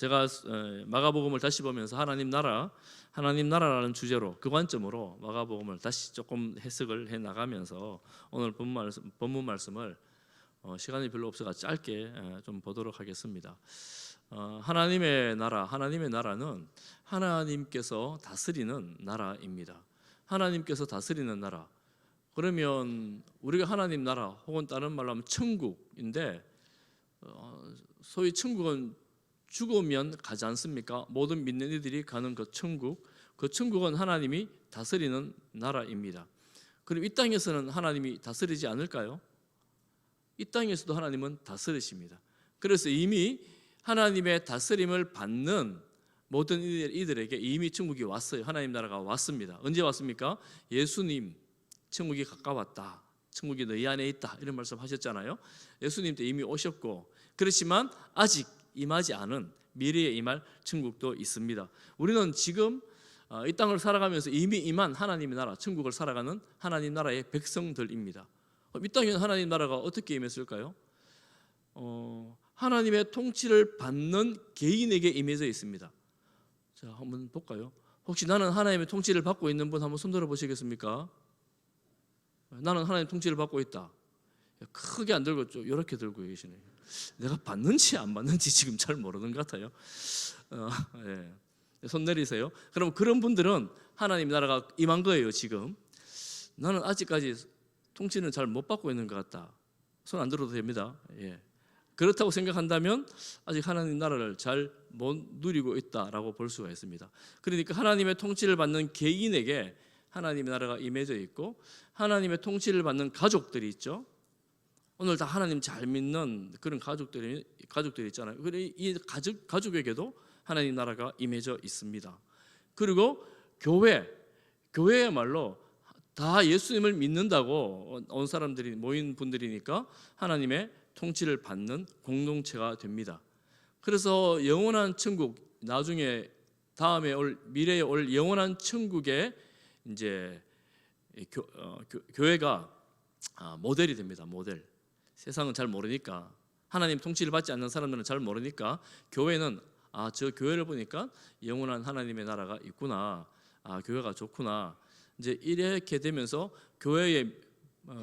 제가 마가복음을 다시 보면서 하나님 나라라는 주제로 그 관점으로 마가복음을 다시 조금 해석을 해 나가면서 오늘 본문 말씀을 시간이 별로 없어서 짧게 좀 보도록 하겠습니다. 하나님의 나라는 하나님께서 다스리는 나라입니다. 하나님께서 다스리는 나라. 그러면 우리가 하나님 나라 혹은 다른 말로 하면 천국인데, 소위 천국은 죽으면 가지 않습니까? 모든 믿는 이들이 가는 그 천국은 하나님이 다스리는 나라입니다. 그럼 이 땅에서는 하나님이 다스리지 않을까요? 이 땅에서도 하나님은 다스리십니다. 그래서 이미 하나님의 다스림을 받는 모든 이들에게 이미 천국이 왔어요. 하나님 나라가 왔습니다. 언제 왔습니까? 예수님, 천국이 가까웠다, 천국이 너희 안에 있다, 이런 말씀 하셨잖아요. 예수님 때 이미 오셨고, 그렇지만 아직 임하지 않은 미래에 임할 천국도 있습니다. 우리는 지금 이 땅을 살아가면서 이미 임한 하나님의 나라, 천국을 살아가는 하나님 나라의 백성들입니다. 이 땅에는 하나님 나라가 어떻게 임했을까요? 하나님의 통치를 받는 개인에게 임해져 있습니다. 자, 한번 볼까요? 혹시 나는 하나님의 통치를 받고 있는 분 한번 손 들어 보시겠습니까? 나는 하나님의 통치를 받고 있다. 크게 안 들고 좀 이렇게 들고 계시네요. 내가 받는지 안 받는지 지금 잘 모르는 것 같아요. 손 내리세요. 그럼 그런 분들은 하나님 나라가 임한 거예요. 지금 나는 아직까지 통치는 잘 못 받고 있는 것 같다. 손 안 들어도 됩니다. 그렇다고 생각한다면 아직 하나님 나라를 잘 못 누리고 있다라고 볼 수가 있습니다. 그러니까 하나님의 통치를 받는 개인에게 하나님의 나라가 임해져 있고, 하나님의 통치를 받는 가족들이 있죠. 오늘 다 하나님 잘 믿는 그런 가족들이 있잖아요. 이 가족에게도 하나님 나라가 임해져 있습니다. 그리고 교회야말로 다 예수님을 믿는다고 온 사람들이 모인 분들이니까 하나님의 통치를 받는 공동체가 됩니다. 그래서 영원한 천국, 나중에 미래에 올 영원한 천국의 이제 교회가 모델이 됩니다. 모델. 세상은 잘 모르니까, 하나님 통치를 받지 않는 사람들은 잘 모르니까 교회는 저 교회를 보니까 영원한 하나님의 나라가 있구나, 교회가 좋구나, 이제 이렇게 되면서 교회에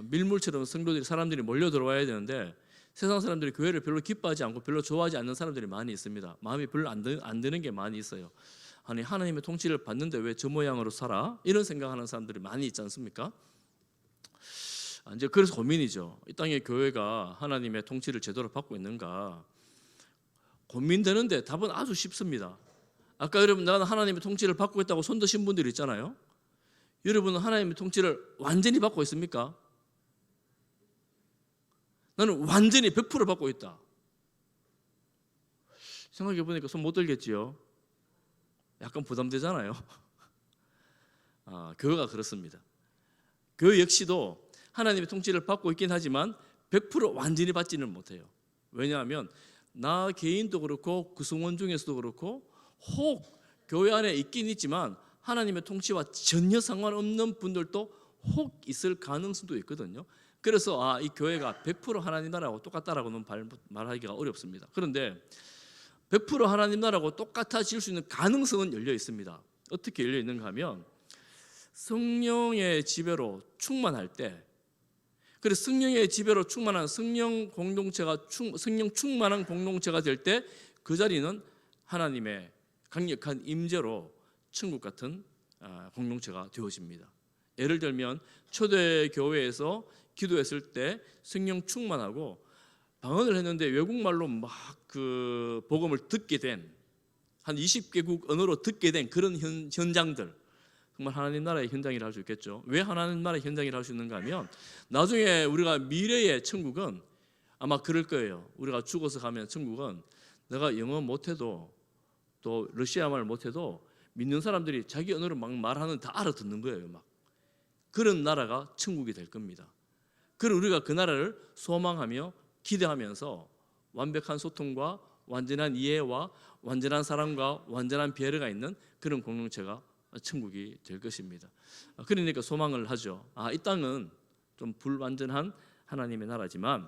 밀물처럼 사람들이 몰려 들어와야 되는데, 세상 사람들이 교회를 별로 기뻐하지 않고 별로 좋아하지 않는 사람들이 많이 있습니다. 마음이 별로 안 드는 게 많이 있어요. 아니, 하나님의 통치를 받는데 왜 저 모양으로 살아? 이런 생각하는 사람들이 많이 있지 않습니까? 이제 그래서 고민이죠. 이 땅의 교회가 하나님의 통치를 제대로 받고 있는가 고민되는데 답은 아주 쉽습니다. 아까 여러분, 나는 하나님의 통치를 받고 있다고 손 드신 분들 있잖아요. 여러분은 하나님의 통치를 완전히 받고 있습니까? 나는 완전히 100% 받고 있다. 생각해 보니까 손 못 들겠지요. 약간 부담되잖아요. 교회가 그렇습니다. 교회 역시도 하나님의 통치를 받고 있긴 하지만 100% 완전히 받지는 못해요. 왜냐하면 나 개인도 그렇고 구성원 중에서도 그렇고 혹 교회 안에 있긴 있지만 하나님의 통치와 전혀 상관없는 분들도 혹 있을 가능성도 있거든요. 그래서 이 교회가 100% 하나님 나라하고 똑같다라고는 말하기가 어렵습니다. 그런데 100% 하나님 나라하고 똑같아질 수 있는 가능성은 열려 있습니다. 어떻게 열려 있는가 하면, 성령의 지배로 충만할 때, 그래서 성령의 지배로 충만한 성령 충만한 공동체가 될 때 그 자리는 하나님의 강력한 임재로 천국 같은 공동체가 되어집니다. 예를 들면 초대 교회에서 기도했을 때 성령 충만하고 방언을 했는데 외국말로 막 그 복음을 듣게 된, 한 20개국 언어로 듣게 된 그런 현장들, 정말 하나님 나라의 현장이라 할 수 있겠죠. 왜 하나님 나라의 현장이라 할 수 있는가 하면, 나중에 우리가 미래의 천국은 아마 그럴 거예요. 우리가 죽어서 가면 천국은 내가 영어 못해도 또 러시아말 못해도 믿는 사람들이 자기 언어로 막 말하는 다 알아듣는 거예요. 막 그런 나라가 천국이 될 겁니다. 그리고 우리가 그 나라를 소망하며 기대하면서 완벽한 소통과 완전한 이해와 완전한 사랑과 완전한 배려가 있는 그런 공동체가 천국이 될 것입니다. 그러니까 소망을 하죠. 이 땅은 좀 불완전한 하나님의 나라지만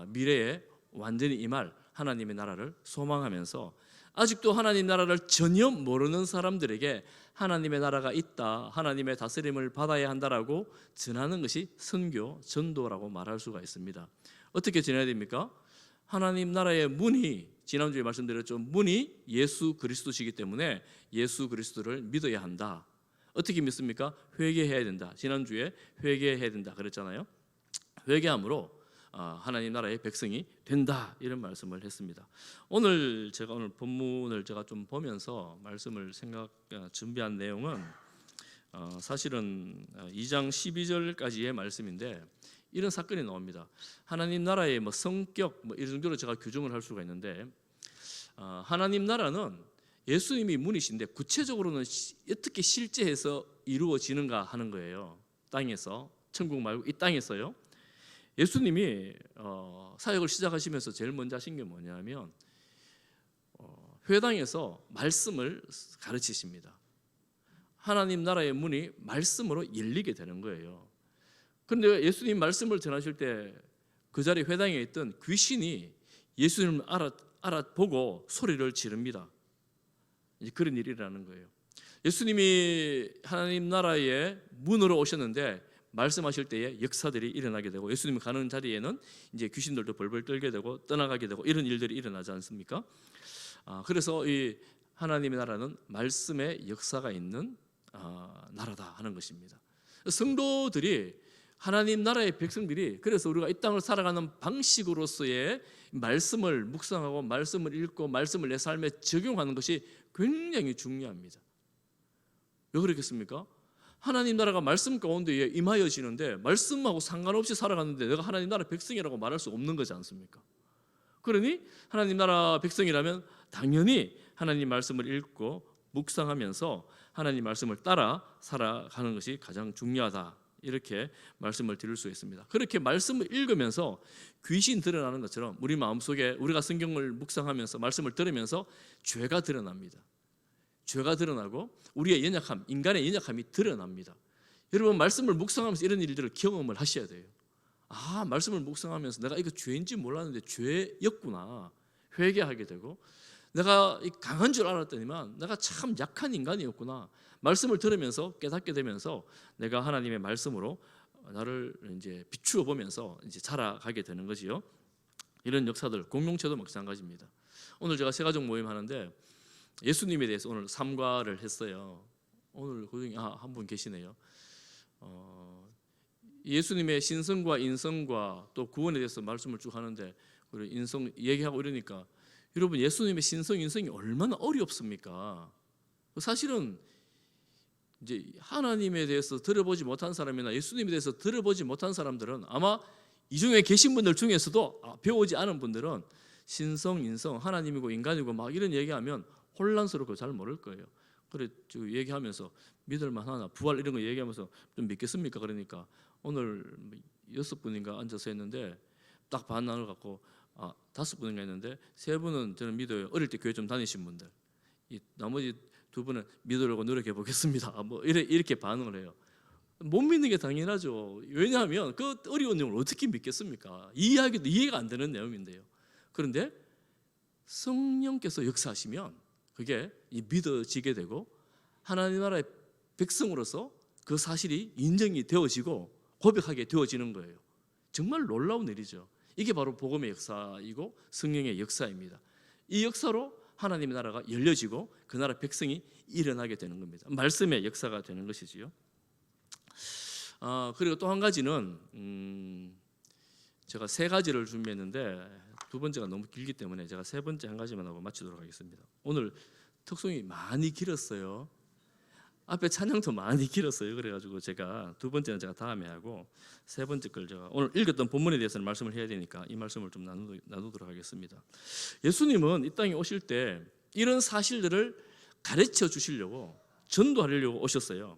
미래에 완전히 임할 하나님의 나라를 소망하면서 아직도 하나님 나라를 전혀 모르는 사람들에게 하나님의 나라가 있다, 하나님의 다스림을 받아야 한다라고 전하는 것이 선교, 전도라고 말할 수가 있습니다. 어떻게 전해야 됩니까? 하나님 나라의 문이, 지난주에 말씀드렸죠, 문이 예수 그리스도시기 때문에 예수 그리스도를 믿어야 한다. 어떻게 믿습니까? 회개해야 된다. 지난주에 회개해야 된다 그랬잖아요. 회개함으로 하나님 나라의 백성이 된다, 이런 말씀을 했습니다. 오늘 본문을 제가 좀 보면서 말씀을 준비한 내용은 사실은 2장 12절까지의 말씀인데 이런 사건이 나옵니다. 하나님 나라의 성격 이 정도로 제가 규정을 할 수가 있는데, 하나님 나라는 예수님이 문이신데 구체적으로는 어떻게 실제해서 이루어지는가 하는 거예요. 땅에서, 천국 말고 이 땅에서요. 예수님이 사역을 시작하시면서 제일 먼저 하신 게 뭐냐면 회당에서 말씀을 가르치십니다. 하나님 나라의 문이 말씀으로 열리게 되는 거예요. 그런데 예수님 말씀을 전하실 때 그 자리 회당에 있던 귀신이 예수님을 알아보고 소리를 지릅니다. 그런 일이 일어나는 거예요. 예수님이 하나님 나라의 문으로 오셨는데 말씀하실 때에 역사들이 일어나게 되고, 예수님이 가는 자리에는 이제 귀신들도 벌벌 떨게 되고 떠나가게 되고 이런 일들이 일어나지 않습니까? 그래서 이 하나님의 나라는 말씀의 역사가 있는 나라다 하는 것입니다. 성도들이, 하나님 나라의 백성들이, 그래서 우리가 이 땅을 살아가는 방식으로서의 말씀을 묵상하고 말씀을 읽고 말씀을 내 삶에 적용하는 것이 굉장히 중요합니다. 왜 그렇겠습니까? 하나님 나라가 말씀 가운데 임하여지는데 말씀하고 상관없이 살아가는데 내가 하나님 나라 백성이라고 말할 수 없는 거지 않습니까? 그러니 하나님 나라 백성이라면 당연히 하나님 말씀을 읽고 묵상하면서 하나님 말씀을 따라 살아가는 것이 가장 중요하다, 이렇게 말씀을 드릴 수 있습니다. 그렇게 말씀을 읽으면서 귀신 드러나는 것처럼 우리 마음속에, 우리가 성경을 묵상하면서 말씀을 들으면서 죄가 드러납니다. 죄가 드러나고 우리의 연약함, 인간의 연약함이 드러납니다. 여러분, 말씀을 묵상하면서 이런 일들을 경험을 하셔야 돼요. 말씀을 묵상하면서 내가 이거 죄인지 몰랐는데 죄였구나, 회개하게 되고, 내가 강한 줄 알았더니만 내가 참 약한 인간이었구나, 말씀을 들으면서 깨닫게 되면서 내가 하나님의 말씀으로 나를 이제 비추어 보면서 이제 자라가게 되는 거지요. 이런 역사들, 공동체도 마찬가지입니다. 오늘 제가 새가족 모임 하는데 예수님에 대해서 오늘 삼과를 했어요. 오늘 그중에 한 분 계시네요. 예수님의 신성과 인성과 또 구원에 대해서 말씀을 쭉 하는데 인성 얘기하고 이러니까, 여러분, 예수님의 신성 인성이 얼마나 어렵습니까? 사실은 이제 하나님에 대해서 들어보지 못한 사람이나 예수님에 대해서 들어보지 못한 사람들은, 아마 이 중에 계신 분들 중에서도 배우지 않은 분들은 신성, 인성, 하나님이고 인간이고 막 이런 얘기하면 혼란스럽고 잘 모를 거예요. 그래 얘기하면서 믿을만 하나, 부활 이런 거 얘기하면서 좀 믿겠습니까? 그러니까 오늘 6분인가 앉아서 했는데 딱 반 나눠 갖고 5분인가 했는데 3분은 저는 믿어요. 어릴 때 교회 좀 다니신 분들. 이 나머지 2분은 믿으려고 노력해 보겠습니다. 이렇게 반응을 해요. 못 믿는 게 당연하죠. 왜냐하면 그 어려운 내용을 어떻게 믿겠습니까? 이해하기도 이해가 안 되는 내용인데요. 그런데 성령께서 역사하시면 그게 믿어지게 되고 하나님 나라의 백성으로서 그 사실이 인정이 되어지고 고백하게 되어지는 거예요. 정말 놀라운 일이죠. 이게 바로 복음의 역사이고 성령의 역사입니다. 이 역사로 하나님의 나라가 열려지고 그 나라 백성이 일어나게 되는 겁니다. 말씀의 역사가 되는 것이지요. 그리고 또 한 가지는 제가 3가지를 준비했는데 2번째가 너무 길기 때문에 제가 3번째 한 가지만 하고 마치도록 하겠습니다. 오늘 특송이 많이 길었어요. 앞에 찬양도 많이 길었어요. 그래가지고 제가 2번째는 제가 다음에 하고 3번째 걸 제가 오늘 읽었던 본문에 대해서는 말씀을 해야 되니까 이 말씀을 좀 나누도록 하겠습니다. 예수님은 이 땅에 오실 때 이런 사실들을 가르쳐 주시려고, 전도하려고 오셨어요.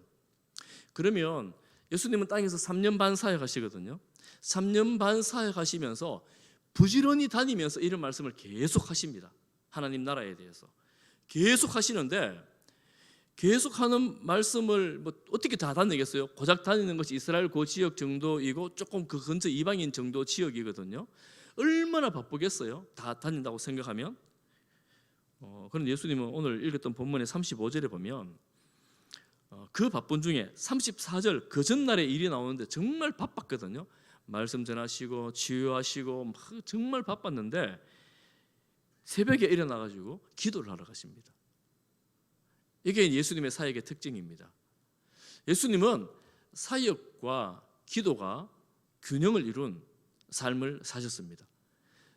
그러면 예수님은 땅에서 3년 반 사역하시거든요. 3년 반 사역하시면서 부지런히 다니면서 이런 말씀을 계속 하십니다. 하나님 나라에 대해서 계속 하시는데, 계속하는 말씀을 어떻게 다 다니겠어요? 고작 다니는 것이 이스라엘 그 지역 정도이고 조금 그 근처 이방인 정도 지역이거든요. 얼마나 바쁘겠어요? 다 다닌다고 생각하면. 그런데 예수님은 오늘 읽었던 본문의 35절에 보면 그 바쁜 중에 34절 그 전날의 일이 나오는데 정말 바빴거든요. 말씀 전하시고 치유하시고 막 정말 바빴는데 새벽에 일어나가지고 기도를 하러 가십니다. 이게 예수님의 사역의 특징입니다. 예수님은 사역과 기도가 균형을 이룬 삶을 사셨습니다.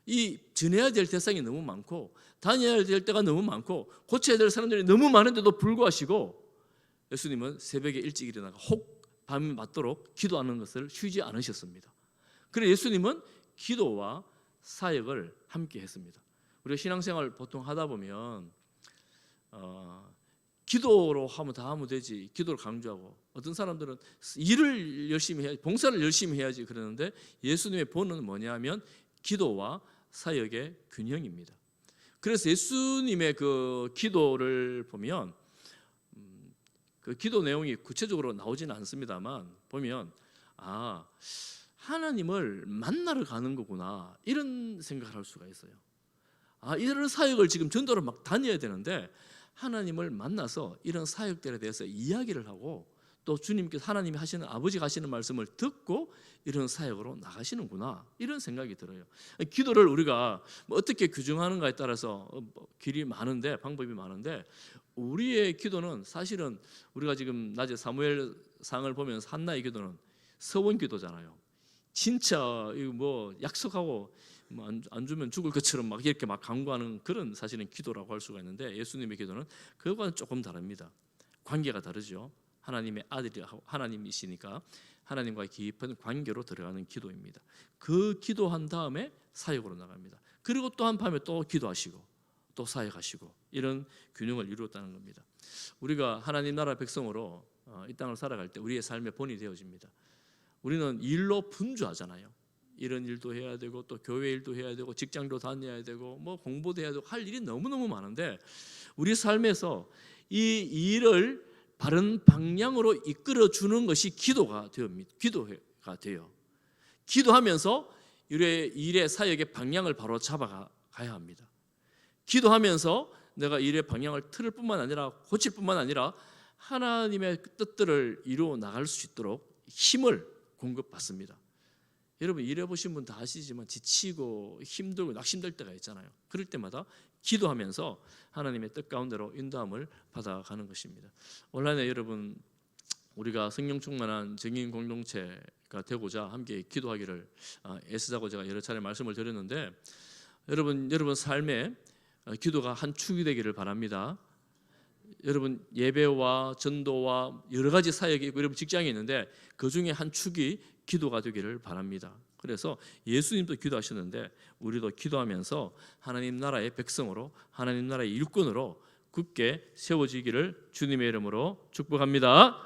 이 전해야 될 대상이 너무 많고 다녀야 될 때가 너무 많고 고쳐야 될 사람들이 너무 많은데도 불구하시고 예수님은 새벽에 일찍 일어나가 혹 밤이 맞도록 기도하는 것을 쉬지 않으셨습니다. 그래서 예수님은 기도와 사역을 함께 했습니다. 우리가 신앙생활 보통 하다 보면 기도로 다 하면 되지, 기도를 강조하고, 어떤 사람들은 일을 열심히 해야지, 봉사를 열심히 해야지 그러는데 예수님의 본은 뭐냐면 기도와 사역의 균형입니다. 그래서 예수님의 그 기도를 보면 그 기도 내용이 구체적으로 나오지는 않습니다만 보면 하나님을 만나러 가는 거구나 이런 생각을 할 수가 있어요. 이런 사역을 지금 전도를 막 다녀야 되는데 하나님을 만나서 이런 사역들에 대해서 이야기를 하고 또 주님께서 하나님이 하시는 아버지가 하시는 말씀을 듣고 이런 사역으로 나가시는구나 이런 생각이 들어요. 기도를 우리가 어떻게 규정하는가에 따라서 길이 많은데 방법이 많은데 우리의 기도는 사실은 우리가 지금 낮에 사무엘상을 보면서 한나의 기도는 서원 기도잖아요. 진짜 이거 약속하고 안 주면 죽을 것처럼 막 이렇게 막 간구하는 그런 사실은 기도라고 할 수가 있는데 예수님의 기도는 그거와는 조금 다릅니다. 관계가 다르죠. 하나님의 아들이 하나님이시니까 하나님과의 깊은 관계로 들어가는 기도입니다. 그 기도한 다음에 사역으로 나갑니다. 그리고 또 한 밤에 또 기도하시고 또 사역하시고 이런 균형을 이루었다는 겁니다. 우리가 하나님 나라 백성으로 이 땅을 살아갈 때 우리의 삶의 본이 되어집니다. 우리는 일로 분주하잖아요. 이런 일도 해야 되고 또 교회 일도 해야 되고 직장도 다녀야 되고 뭐 공부도 해야 되고 할 일이 너무너무 많은데 우리 삶에서 이 일을 바른 방향으로 이끌어 주는 것이 기도가 돼요. 기도하면서 일의 사역의 방향을 바로 잡아가야 합니다. 기도하면서 내가 일의 방향을 틀을 뿐만 아니라 고칠 뿐만 아니라 하나님의 뜻들을 이루어 나갈 수 있도록 힘을 공급받습니다. 여러분 일해보신 분 다 아시지만 지치고 힘들고 낙심될 때가 있잖아요. 그럴 때마다 기도하면서 하나님의 뜻 가운데로 인도함을 받아가는 것입니다. 온라인에 여러분 우리가 성령 충만한 정인 공동체가 되고자 함께 기도하기를 애쓰자고 제가 여러 차례 말씀을 드렸는데 여러분 삶에 기도가 한 축이 되기를 바랍니다. 여러분 예배와 전도와 여러 가지 사역이 있고 여러분 직장이 있는데 그 중에 한 축이 기도가 되기를 바랍니다. 그래서 예수님도 기도하셨는데 우리도 기도하면서 하나님 나라의 백성으로 하나님 나라의 일꾼으로 굳게 세워지기를 주님의 이름으로 축복합니다.